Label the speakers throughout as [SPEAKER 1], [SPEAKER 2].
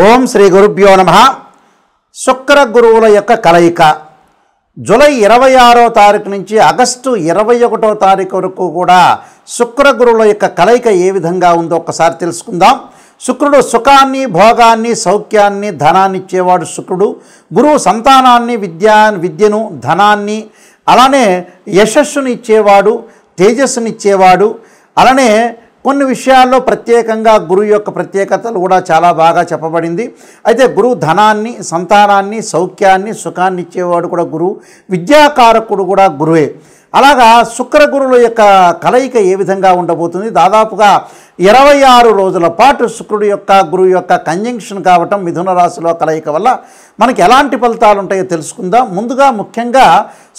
[SPEAKER 1] ఓం శ్రీ గురుభ్యో నమః. శుక్ర గురువుల యొక్క కలయిక జూలై 26వ తారీఖు నుంచి ఆగస్టు 21వ తారీఖు వరకు కూడా శుక్ర గురువుల యొక్క కలయిక ఏ విధంగా ఉందో ఒకసారి తెలుసుకుందాం. శుక్రుడు సుఖాన్ని, భోగాన్ని, సౌఖ్యాన్ని, ధనాన్ని ఇచ్చేవాడు శుక్రుడు. గురువు సంతానాన్ని, విద్యను, ధనాన్ని, అలానే యశస్సుని ఇచ్చేవాడు, తేజస్సుని ఇచ్చేవాడు. అలానే కొన్ని విషయాల్లో ప్రత్యేకంగా గురువు యొక్క ప్రత్యేకతలు కూడా చాలా బాగా చెప్పబడింది. అయితే గురువు ధనాన్ని, సంతానాన్ని, సౌఖ్యాన్ని, సుఖాన్ని ఇచ్చేవాడు కూడా గురువు. విద్యాకారకుడు కూడా గురువే. అలాగా శుక్ర గురువుల యొక్క కలయిక ఏ విధంగా ఉండబోతుంది? దాదాపుగా 26 రోజుల పాటు శుక్రుడు యొక్క గురువు యొక్క కంజంక్షన్ కావటం, మిథున రాశిలో కలయిక వల్ల మనకి ఎలాంటి ఫలితాలు ఉంటాయో తెలుసుకుందాం. ముందుగా ముఖ్యంగా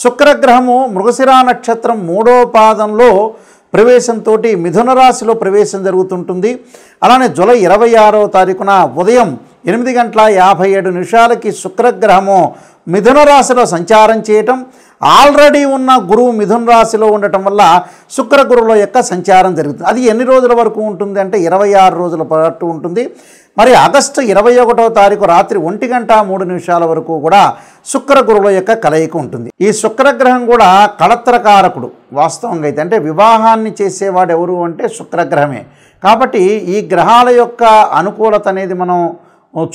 [SPEAKER 1] శుక్రగ్రహము మృగశిర నక్షత్రం 3వ పాదంలో ప్రవేశంతో మిథున రాశిలో ప్రవేశం జరుగుతుంటుంది. అలానే జూలై 26వ తారీఖున ఉదయం 8:57 శుక్రగ్రహము మిథున రాశిలో సంచారం చేయటం, ఆల్రెడీ ఉన్న గురువు మిథున రాశిలో ఉండటం వల్ల శుక్ర గురువుల యొక్క సంచారం జరుగుతుంది. అది ఎన్ని రోజుల వరకు ఉంటుంది అంటే 26 రోజుల పాటు ఉంటుంది. మరి ఆగస్టు 21వ తారీఖు రాత్రి 1:03 వరకు కూడా శుక్ర గురువుల యొక్క కలయిక ఉంటుంది. ఈ శుక్రగ్రహం కూడా కళత్రకారకుడు వాస్తవంగా అయితే. అంటే వివాహాన్ని చేసేవాడు ఎవరు అంటే శుక్రగ్రహమే. కాబట్టి ఈ గ్రహాల యొక్క అనుకూలత అనేది మనం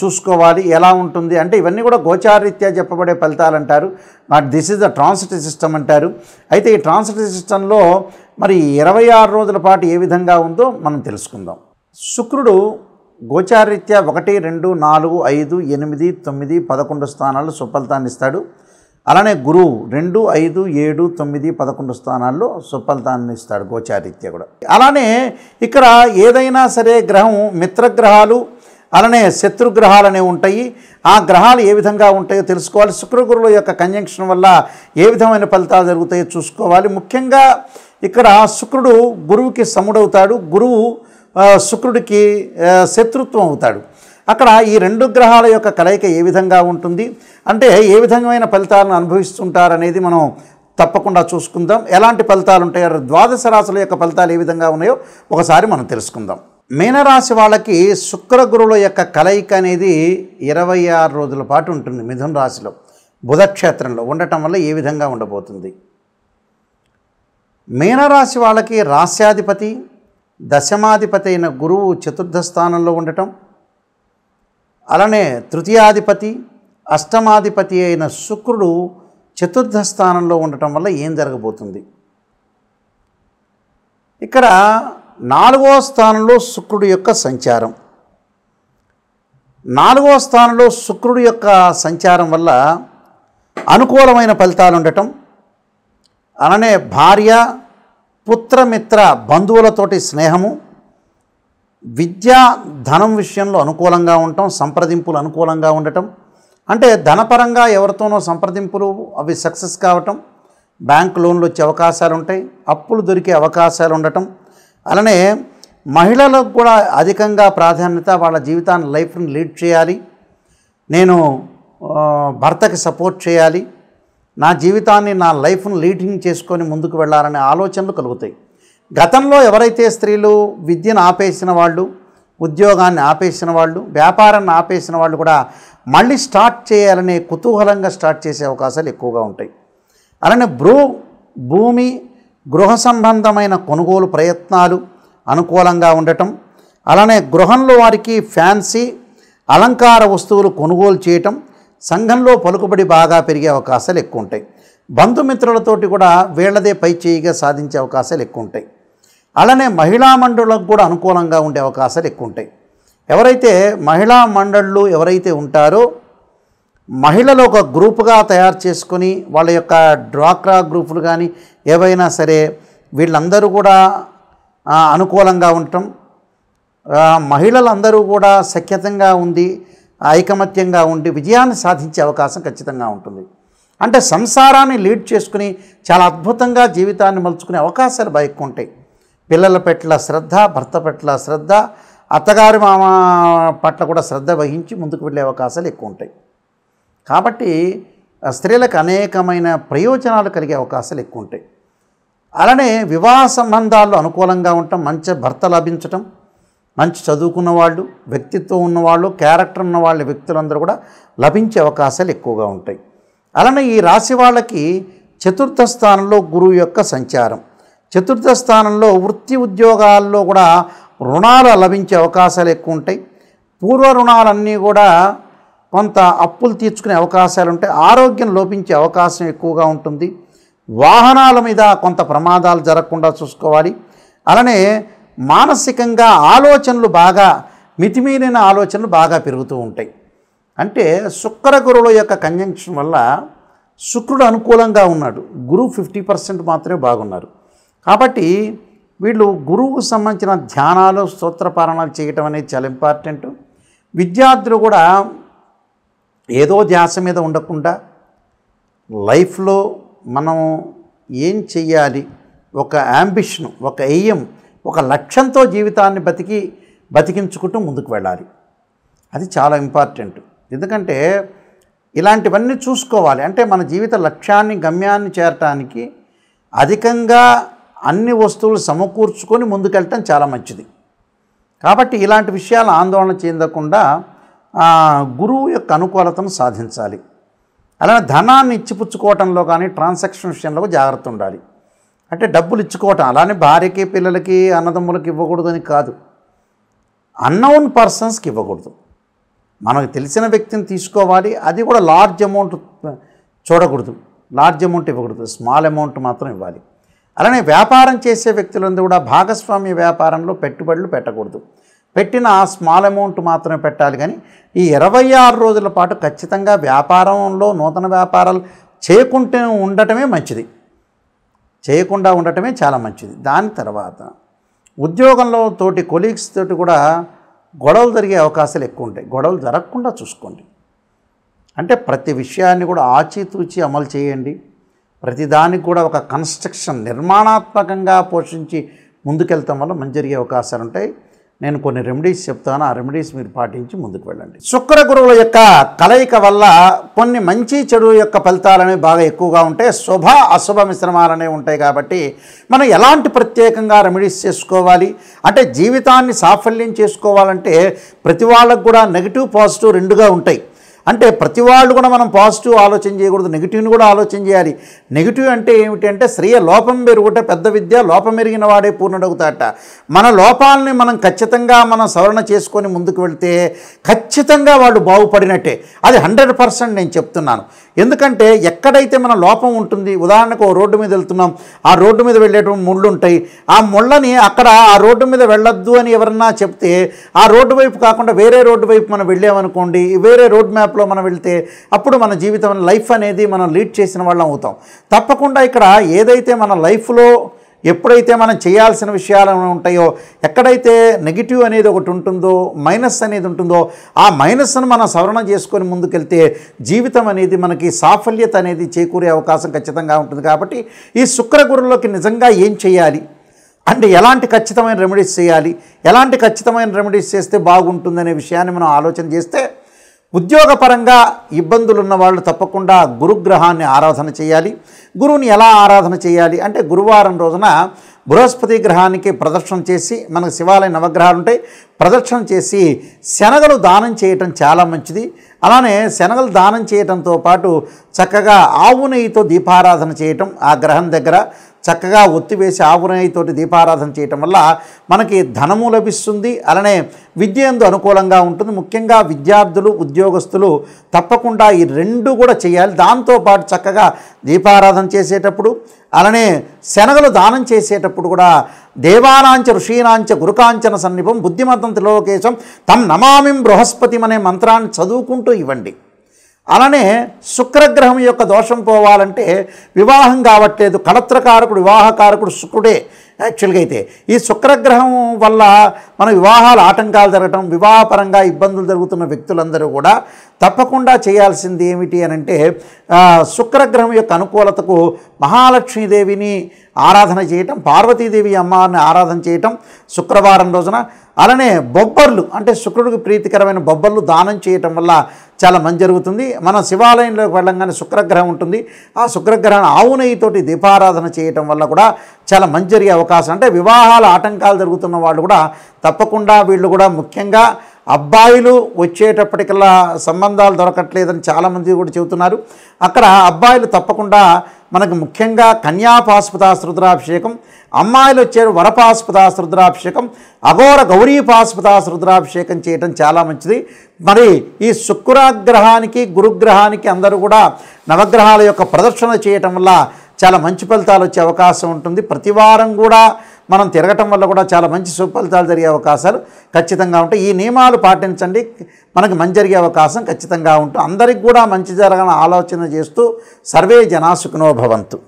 [SPEAKER 1] చూసుకోవాలి. ఎలా ఉంటుంది అంటే ఇవన్నీ కూడా గోచారరీత్యా చెప్పబడే ఫలితాలు అంటారు. This is the transit system అంటారు. అయితే ఈ ట్రాన్సిట్ సిస్టంలో మరి 26 రోజుల పాటు ఏ విధంగా ఉందో మనం తెలుసుకుందాం. శుక్రుడు గోచారరీత్యా 1, 2, 4, 5, 8, 9, 11 స్థానాల్లో సుఫలితాన్ని ఇస్తాడు. అలానే గురువు 2, 5, 7, 9, 11 స్థానాల్లో సుఫలితాన్ని ఇస్తాడు గోచారరీత్యా కూడా. అలానే ఇక్కడ ఏదైనా సరే గ్రహం మిత్రగ్రహాలు, అలానే శత్రుగ్రహాలు అనేవి ఉంటాయి. ఆ గ్రహాలు ఏ విధంగా ఉంటాయో తెలుసుకోవాలి. శుక్ర గురువుల యొక్క కంజంక్షన్ వల్ల ఏ విధమైన ఫలితాలు జరుగుతాయో చూసుకోవాలి. ముఖ్యంగా ఇక్కడ శుక్రుడు గురువుకి సముడవుతాడు, గురువు శుక్రుడికి శత్రుత్వం అవుతాడు. అక్కడ ఈ 2 గ్రహాల యొక్క కలయిక ఏ విధంగా ఉంటుంది అంటే ఏ విధమైన ఫలితాలను అనుభవిస్తుంటారనేది మనం తప్పకుండా చూసుకుందాం. ఎలాంటి ఫలితాలు ఉంటాయో, ద్వాదశ రాశుల యొక్క ఫలితాలు ఏ విధంగా ఉన్నాయో ఒకసారి మనం తెలుసుకుందాం. మీనరాశి వాళ్ళకి శుక్ర గురువుల యొక్క కలయిక అనేది 26 రోజుల పాటు ఉంటుంది. మిథున రాశిలో బుధక్షేత్రంలో ఉండటం వల్ల ఏ విధంగా ఉండబోతుంది? మీనరాశి వాళ్ళకి రాస్యాధిపతి, దశమాధిపతి అయిన గురువు చతుర్థ స్థానంలో ఉండటం, అలానే తృతీయాధిపతి, అష్టమాధిపతి అయిన శుక్రుడు చతుర్థ స్థానంలో ఉండటం వల్ల ఏం జరగబోతుంది? ఇక్కడ 4వ స్థానంలో శుక్రుడు యొక్క సంచారం. 4వ స్థానంలో శుక్రుడు యొక్క సంచారం వల్ల అనుకూలమైన ఫలితాలు ఉండటం, అలానే భార్య, పుత్రమిత్ర బంధువులతోటి స్నేహము, విద్యా ధనం విషయంలో అనుకూలంగా ఉండటం, సంప్రదింపులు అనుకూలంగా ఉండటం. అంటే ధనపరంగా ఎవరితోనో సంప్రదింపులు అవి సక్సెస్ కావటం, బ్యాంక్ లోన్లు వచ్చే అవకాశాలు ఉంటాయి, అప్పులు దొరికే అవకాశాలు ఉండటం. అలానే మహిళలకు కూడా అధికంగా ప్రాధాన్యత, వాళ్ళ జీవితాన్ని, లైఫ్ని లీడ్ చేయాలి, నేను భర్తకి సపోర్ట్ చేయాలి, నా జీవితాన్ని, నా లైఫ్ను లీడింగ్ చేసుకొని ముందుకు వెళ్ళాలనే ఆలోచనలు కలుగుతాయి. గతంలో ఎవరైతే స్త్రీలు విద్యను ఆపేసిన వాళ్ళు, ఉద్యోగాన్ని ఆపేసిన వాళ్ళు, వ్యాపారాన్ని ఆపేసిన వాళ్ళు కూడా మళ్ళీ స్టార్ట్ చేయాలనే కుతూహలంగా స్టార్ట్ చేసే అవకాశాలు ఎక్కువగా ఉంటాయి. అలానే భూమి, గృహ సంబంధమైన కొనుగోలు ప్రయత్నాలు అనుకూలంగా ఉండటం, అలానే గృహంలో వారికి ఫ్యాన్సీ అలంకార వస్తువులు కొనుగోలు చేయటం, సంఘంలో పలుకుబడి బాగా పెరిగే అవకాశాలు ఎక్కువ ఉంటాయి. బంధుమిత్రులతోటి కూడా వీళ్ళదే పై చేయిగా సాధించే అవకాశాలు ఎక్కువ ఉంటాయి. అలానే మహిళా మండళ్లకు కూడా అనుకూలంగా ఉండే అవకాశాలు ఎక్కువ ఉంటాయి. ఎవరైతే మహిళా మండళ్ళు ఎవరైతే ఉంటారో మహిళలు ఒక గ్రూపుగా తయారు చేసుకొని వాళ్ళ యొక్క డ్వాక్రా గ్రూపులు కానీ ఏవైనా సరే వీళ్ళందరూ కూడా అనుకూలంగా ఉండటం, మహిళలందరూ కూడా సఖ్యతంగా ఉండి ఐకమత్యంగా ఉండి విజయాన్ని సాధించే అవకాశం ఖచ్చితంగా ఉంటుంది. అంటే సంసారాన్ని లీడ్ చేసుకుని చాలా అద్భుతంగా జీవితాన్ని మలుచుకునే అవకాశాలు బాగా ఎక్కువ ఉంటాయి. పిల్లల పట్ల శ్రద్ధ, భర్త పట్ల శ్రద్ధ, అత్తగారి మామ పట్ల కూడా శ్రద్ధ వహించి ముందుకు వెళ్ళే అవకాశాలు ఎక్కువ ఉంటాయి. కాబట్టి స్త్రీలకు అనేకమైన ప్రయోజనాలు కలిగే అవకాశాలు ఎక్కువ ఉంటాయి. అలానే వివాహ సంబంధాల్లో అనుకూలంగా ఉండటం, మంచి భర్త లభించటం, మంచి చదువుకున్న వాళ్ళు, వ్యక్తిత్వం ఉన్నవాళ్ళు, క్యారెక్టర్ ఉన్న వాళ్ళ వ్యక్తులందరూ కూడా లభించే అవకాశాలు ఎక్కువగా ఉంటాయి. అలానే ఈ రాశి వాళ్ళకి చతుర్థ స్థానంలో గురువు యొక్క సంచారం, చతుర్థ స్థానంలో వృత్తి ఉద్యోగాల్లో కూడా రుణాలు లభించే అవకాశాలు ఎక్కువ ఉంటాయి. పూర్వ రుణాలన్నీ కూడా కొంత అప్పులు తీర్చుకునే అవకాశాలు ఉంటాయి. ఆరోగ్యం లోపించే అవకాశం ఎక్కువగా ఉంటుంది. వాహనాల మీద కొంత ప్రమాదాలు జరగకుండా చూసుకోవాలి. అలానే మానసికంగా ఆలోచనలు బాగా మితిమీరిన ఆలోచనలు బాగా పెరుగుతూ ఉంటాయి. అంటే శుక్ర గురువుల యొక్క కంజంక్షన్ వల్ల శుక్రుడు అనుకూలంగా ఉన్నాడు, గురువు 50% మాత్రమే బాగున్నారు. కాబట్టి వీళ్ళు గురువుకు సంబంధించిన ధ్యానాలు, స్తోత్రపారణాలు చేయటం అనేది చాలా ఇంపార్టెంట్. విద్యార్థులు కూడా ఏదో ధ్యాస మీద ఉండకుండా లైఫ్లో మనం ఏం చెయ్యాలి, ఒక యాంబిషన్, ఒక ఎయిమ్, ఒక లక్ష్యంతో జీవితాన్ని బతికించుకుంటూ ముందుకు వెళ్ళాలి. అది చాలా ఇంపార్టెంట్. ఎందుకంటే ఇలాంటివన్నీ చూసుకోవాలి. అంటే మన జీవిత లక్ష్యాన్ని, గమ్యాన్ని చేరటానికి అధికంగా అన్ని వస్తువులు సమకూర్చుకొని ముందుకెళ్ళటం చాలా మంచిది. కాబట్టి ఇలాంటి విషయాలు ఆందోళన చెందకుండా గురువు యొక్క అనుకూలతను సాధించాలి. అలానే ధనాన్ని ఇచ్చిపుచ్చుకోవటంలో కానీ ట్రాన్సాక్షన్ విషయంలో జాగ్రత్త ఉండాలి. అంటే డబ్బులు ఇచ్చుకోవటం అలానే భార్యకి, పిల్లలకి, అన్నదమ్ములకి ఇవ్వకూడదని కాదు, అన్నోన్ పర్సన్స్కి ఇవ్వకూడదు. మనకు తెలిసిన వ్యక్తిని తీసుకోవాలి. అది కూడా లార్జ్ అమౌంట్ చూడకూడదు, లార్జ్ అమౌంట్ ఇవ్వకూడదు, స్మాల్ అమౌంట్ మాత్రం ఇవ్వాలి. అలానే వ్యాపారం చేసే వ్యక్తులందరూ కూడా భాగస్వామ్య వ్యాపారంలో పెట్టుబడులు పెట్టకూడదు. పెట్టిన స్మాల్ అమౌంట్ మాత్రమే పెట్టాలి. కానీ ఈ 26 రోజుల పాటు ఖచ్చితంగా వ్యాపారంలో నూతన వ్యాపారాలు చేయకుండా ఉండటమే చాలా మంచిది. దాని తర్వాత ఉద్యోగంలో తోటి కొలీగ్స్ తోటి కూడా గొడవలు జరిగే అవకాశాలు ఎక్కువ ఉంటాయి. గొడవలు జరగకుండా చూసుకోండి. అంటే ప్రతి విషయాన్ని కూడా ఆచితూచి అమలు చేయండి. ప్రతిదానికి కూడా ఒక కన్స్ట్రక్షన్, నిర్మాణాత్మకంగా పోషించి ముందుకెళ్తాం వల్ల మంచి జరిగే అవకాశాలు ఉంటాయి. నేను కొన్ని రెమెడీస్ చెప్తాను, ఆ రెమెడీస్ మీరు పాటించి ముందుకు వెళ్ళండి. శుక్ర గురువుల యొక్క కలయిక వల్ల కొన్ని మంచి చెడు యొక్క ఫలితాలనేవి బాగా ఎక్కువగా ఉంటాయి. శుభ అశుభ మిశ్రమాలనేవి ఉంటాయి. కాబట్టి మనం ఎలాంటి ప్రత్యేకంగా రెమెడీస్ చేసుకోవాలి అంటే, జీవితాన్ని సాఫల్యం చేసుకోవాలంటే ప్రతి వాళ్ళకు కూడా నెగిటివ్ పాజిటివ్ రెండుగా ఉంటాయి. అంటే ప్రతి వాళ్ళు కూడా మనం పాజిటివ్ ఆలోచన చేయకూడదు, నెగిటివ్ని కూడా ఆలోచన చేయాలి. నెగిటివ్ అంటే ఏమిటి అంటే, స్త్రీయ లోపం పెరుగుట పెద్ద విద్య, లోపం ఎరిగిన వాడే పూర్ణుడవుతాట. మన లోపాలని మనం ఖచ్చితంగా మనం సవరణ చేసుకొని ముందుకు వెళ్తే ఖచ్చితంగా వాళ్ళు బాగుపడినట్టే. అది 100% నేను చెప్తున్నాను. ఎందుకంటే ఎక్కడైతే మన లోపం ఉంటుంది, ఉదాహరణకు రోడ్డు మీద వెళ్తున్నాం, ఆ రోడ్డు మీద వెళ్ళేటువంటి ముళ్ళు ఉంటాయి. ఆ ముళ్ళని అక్కడ ఆ రోడ్డు మీద వెళ్ళొద్దు అని ఎవరన్నా చెప్తే ఆ రోడ్డు వైపు కాకుండా వేరే రోడ్డు వైపు మనం వెళ్ళామనుకోండి, వేరే రోడ్ మ్యాప్లో మనం వెళ్తే అప్పుడు మన జీవితం, లైఫ్ అనేది మనం లీడ్ చేసిన వాళ్ళం అవుతాం. తప్పకుండా ఇక్కడ ఏదైతే మన లైఫ్లో ఎప్పుడైతే మనం చేయాల్సిన విషయాలు ఉంటాయో, ఎక్కడైతే నెగిటివ్ అనేది ఒకటి ఉంటుందో, మైనస్ అనేది ఉంటుందో, ఆ మైనస్ను మనం సవరణ చేసుకొని ముందుకెళ్తే జీవితం అనేది మనకి సాఫల్యత అనేది చేకూరే అవకాశం ఖచ్చితంగా ఉంటుంది. కాబట్టి ఈ శుక్ర గురువులకి నిజంగా ఏం చేయాలి అంటే, ఎలాంటి ఖచ్చితమైన రెమెడీస్ చేయాలి, ఎలాంటి ఖచ్చితమైన రెమెడీస్ చేస్తే బాగుంటుందనే విషయాన్ని మనం ఆలోచన చేస్తే, ఉద్యోగపరంగా ఇబ్బందులు ఉన్న వాళ్ళు తప్పకుండా గురుగ్రహాన్ని ఆరాధన చేయాలి. గురువుని ఎలా ఆరాధన చేయాలి అంటే, గురువారం రోజున బృహస్పతి గ్రహానికి ప్రదక్షిణ చేసి, మనకు శివాలయ నవగ్రహాలు ఉంటాయి, ప్రదక్షిణ చేసి శనగలు దానం చేయటం చాలా మంచిది. అలానే శనగలు దానం చేయటంతో పాటు చక్కగా ఆవు నెయ్యితో దీపారాధన చేయటం, ఆ గ్రహం దగ్గర చక్కగా ఒత్తివేసి ఆవు నెయ్యితోటి దీపారాధన చేయటం వల్ల మనకి ధనము లభిస్తుంది. అలానే విద్య యందు అనుకూలంగా ఉంటుంది. ముఖ్యంగా విద్యార్థులు, ఉద్యోగస్తులు తప్పకుండా ఈ రెండు కూడా చేయాలి. దాంతోపాటు చక్కగా దీపారాధన చేసేటప్పుడు, అలానే శనగలు దానం చేసేటప్పుడు కూడా దేవానాంచ ఋషీనాంచ గురుకాంచన సన్నిపం బుద్ధిమతం త్రిలోకేశం తం నమామిం బృహస్పతిం అనే మంత్రాన్ని చదువుకుంటూ ఇవ్వండి. అలానే శుక్రగ్రహం యొక్క దోషం పోవాలంటే, వివాహం కావట్లేదు, కళత్రకారకుడు, వివాహకారకుడు శుక్రుడే యాక్చువల్గా. అయితే ఈ శుక్రగ్రహం వల్ల మన వివాహాలు ఆటంకాలు జరగటం, వివాహపరంగా ఇబ్బందులు జరుగుతున్న వ్యక్తులందరూ కూడా తప్పకుండా చేయాల్సింది ఏమిటి అని అంటే, శుక్రగ్రహం యొక్క అనుకూలతకు మహాలక్ష్మీదేవిని ఆరాధన చేయటం, పార్వతీదేవి అమ్మవారిని ఆరాధన చేయటం శుక్రవారం రోజున. అలానే బొబ్బర్లు అంటే శుక్రుడికి ప్రీతికరమైన బొబ్బర్లు దానం చేయటం వల్ల చాలా మంచి జరుగుతుంది. మనం శివాలయంలోకి వెళ్ళంగానే శుక్రగ్రహం ఉంటుంది, ఆ శుక్రగ్రహాన్ని ఆవు నెయ్యితోటి దీపారాధన చేయటం వల్ల కూడా చాలా మంచి జరిగే అవకాశం అవకాశం, అంటే వివాహాల ఆటంకాలు జరుగుతున్న వాళ్ళు కూడా తప్పకుండా వీళ్ళు కూడా ముఖ్యంగా అబ్బాయిలు వచ్చేటప్పటికల్లా సంబంధాలు దొరకట్లేదని చాలామంది కూడా చెబుతున్నారు. అక్కడ అబ్బాయిలు తప్పకుండా మనకు ముఖ్యంగా కన్యాపాశుపతాస్త్ర రుద్రాభిషేకం, అమ్మాయిలు వచ్చారు వరపాశుపతాస్త్ర రుద్రాభిషేకం, అఘోర గౌరీపాశుపతాస్త్ర రుద్రాభిషేకం చేయడం చాలా మంచిది. మరి ఈ శుక్రగ్రహానికి గురుగ్రహానికి అందరూ కూడా నవగ్రహాల యొక్క ప్రదర్శన చేయటం వల్ల చాలా మంచి ఫలితాలు వచ్చే అవకాశం ఉంటుంది. ప్రతి వారం కూడా మనం తిరగటం వల్ల కూడా చాలా మంచి సుఫలితాలు జరిగే అవకాశాలు ఖచ్చితంగా ఉంటాయి. ఈ నియమాలు పాటించండి, మనకు మంచి జరిగే అవకాశం ఖచ్చితంగా ఉంటుంది. అందరికి కూడా మంచి జరగాలని ఆలోచన చేస్తూ సర్వే జనా సుఖినో భవంతు.